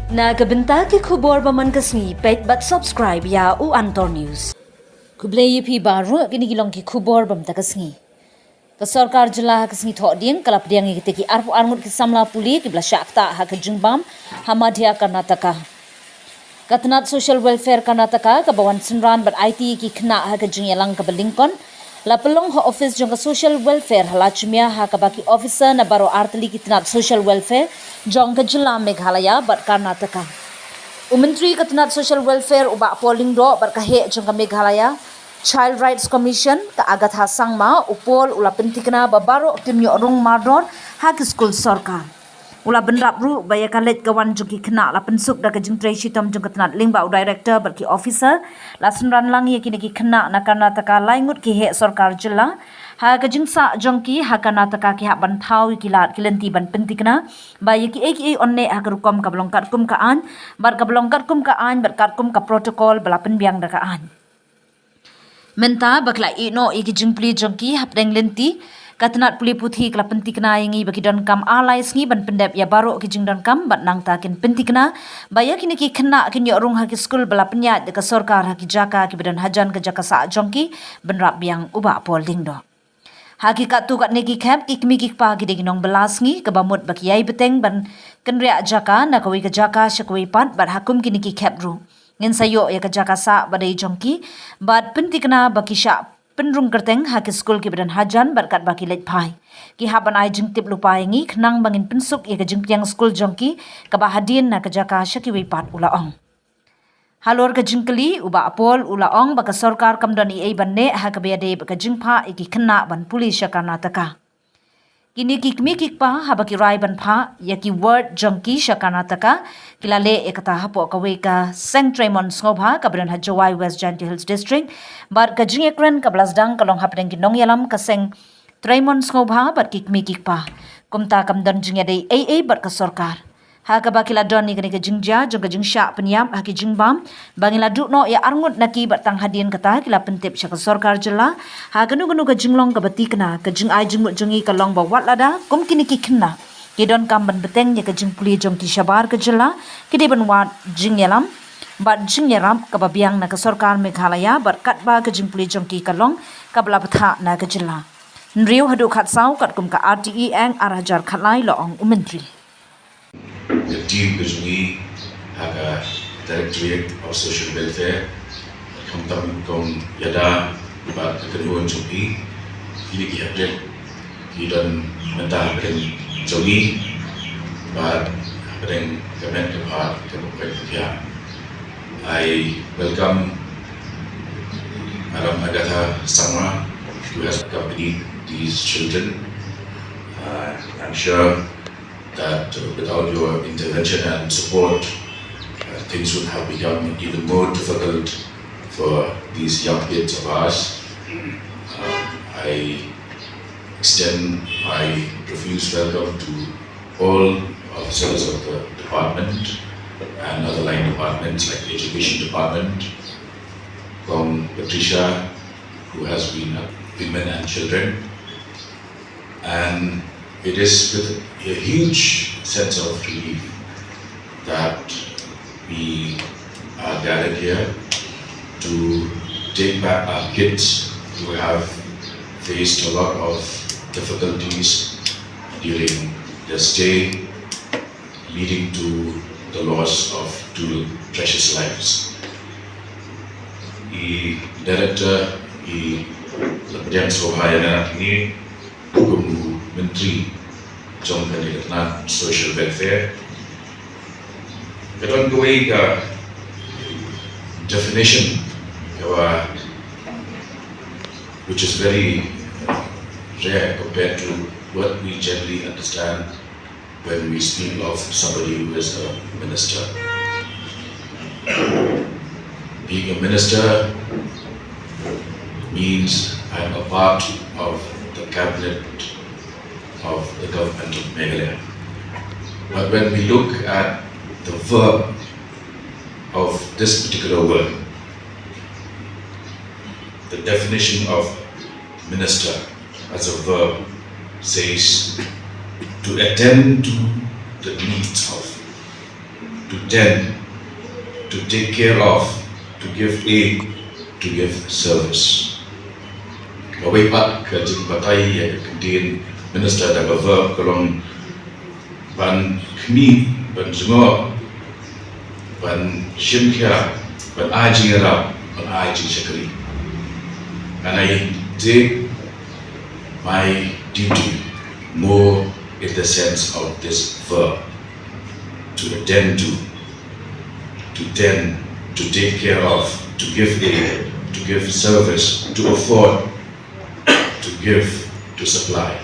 Nagabenta ki khubor baman kasni pet but subscribe ya u Antor News. Kublai pi baru kini gilong ki khubor bam takasni. Ka sarkar jila kasni Pdiang kalap Pdiang ki teki arpu arngut ki samla puli ki bla shah ktah ha ka jingbam ha Mandya Karnataka. Katnat Social Welfare Karnataka ka bawan senran bat IT ki kena ha ka jingyalang ka belingkon. La pelong ha office jong ka social welfare hala chumia ha ka baki officer na baro artli ki tnat social welfare jong ka jila Meghalaya bat Karnataka. Menteri Katnat Social Welfare Bah Paul Lyngdoh berkahe jong ka Meghalaya Child Rights Commission ka agat ha sangma upol ula pentikna babaro timyo rong madron ha ki school sarkar. Ula benrap ru baya kalet kawan jong ki kena la pensuk da ka jing treshi tom jong katnat lingba director berki officer la sunran lang ye kini ki kena na Karnataka laingut ki he sarkar jilla ha ka jing sa jong ki ha Karnataka ki ha ban thau ki lat kilenti ban pentikna baya ki ek onne ha ka rukom ka blongkat kum ka an bar ka blongkat kum ka an bar kat kum ka protocol bala penbiang da ka an. Menta bakla ino iki jingpli jongki hapdeng lenti katnat puli puthi kala pentikna yangi bagi don kam alai sngi ban pendap ya baro ki jing don kam bat nang takin pentikna baya kini ki kena kin yo rung ha ki skul bala penyat de ka sarkar ha ki jaka ki badan hajan ka jaka sa jongki benrap biang Bah Paul Lyngdoh. Hakikat tu kat neki camp ikmi kikpa ki nong belasngi ke bamut baki yai beteng ban kenria jaka na kawi ka jaka syakwi pat bat hakum ki neki cap ru. Ngin sayo ya ka jaka sa badai jongki bat pentikna baki syak penrung kerteng ha ki skul ki badan hajan berkat baki lej pai. Ki haban ai jingtip lupa yangi kenang bangin pensuk ya ka jingpiang skul jongki ka bahadin na ka jaka syakwi pat ula ong. Halor ka jingkeli Bah Paul ula ong baka sarkar kamdon i banne ha ka beade baka jingpa iki kena ban pulis ya Karnataka. Kini kikmi kikpa ha baki rai ban pha ya ki word jongki sya Karnataka kilale ekata hapo kawe ka sngewbha ka badan ha Jawai West Giant Hills District bar ka jingekren ka blasdang kalong hapdeng ki nong yalam ka sngewbha bar kikmi kikpa kumta kamdon jingade bar ka sarkar. Ha ka bakila don ni kani ka jingja jong ka jingsha penyam ha ki jingbam bangila dukno ya arngut naki batang hadin kata kila pentip sya ka sarkar jela ha kanu ka jinglong ka batikna ka jing ai jingmut jongi ka long bawat lada kum kini ki kena ki don kam ban beteng ya ka jingpuli jong ki syabar ka jela ki de ban wat jingyalam bat jingyaram ka babiang na ka sarkar Meghalaya berkat ba ka jingpuli jong ki ka long ka bala patha na ka jela nriu hadu khat sau kat kum ka RTE ang arajar khatlai lo ong menteri. The team Bijungi Haga Directorate of Social Welfare Kong Yada Bat Kekenuan Jumpi Kini ki hapden Kidan Mentah Hapden Jongi Bat Hapden Kemen Kepat Kemukai Pdiang. I welcome Madam Agatha Sangma who has accompanied these children. I'm sure that without your intervention and support, things would have become even more difficult for these young kids of ours. I extend my profuse welcome to all officers of the department and other line departments like the Education Department, from Patricia, who has been women and children, and it is with a huge sense of relief that we are gathered here to take back our kids who have faced a lot of difficulties during their stay, leading to the loss of two precious lives. The director, the Pdiang ini Guru Menteri Jong Katnat Social Welfare. Katon kawai ka definition which is very rare compared to what we generally understand when we speak of somebody who is a minister. Being a minister means I'm a part of the cabinet of the government of Meghalaya. But when we look at the verb of this particular word, the definition of minister as a verb says to attend to the needs of to tend, to take care of, to give aid, to give service. Bawai pat ke batai ya kemudian minister da verb kolong ban kmi ban semua ban shimkya ban ajingra ban ajin shakri. And I take my duty more in the sense of this verb, to attend to tend, to take care of, to give aid, to give service, to afford, to give, to supply.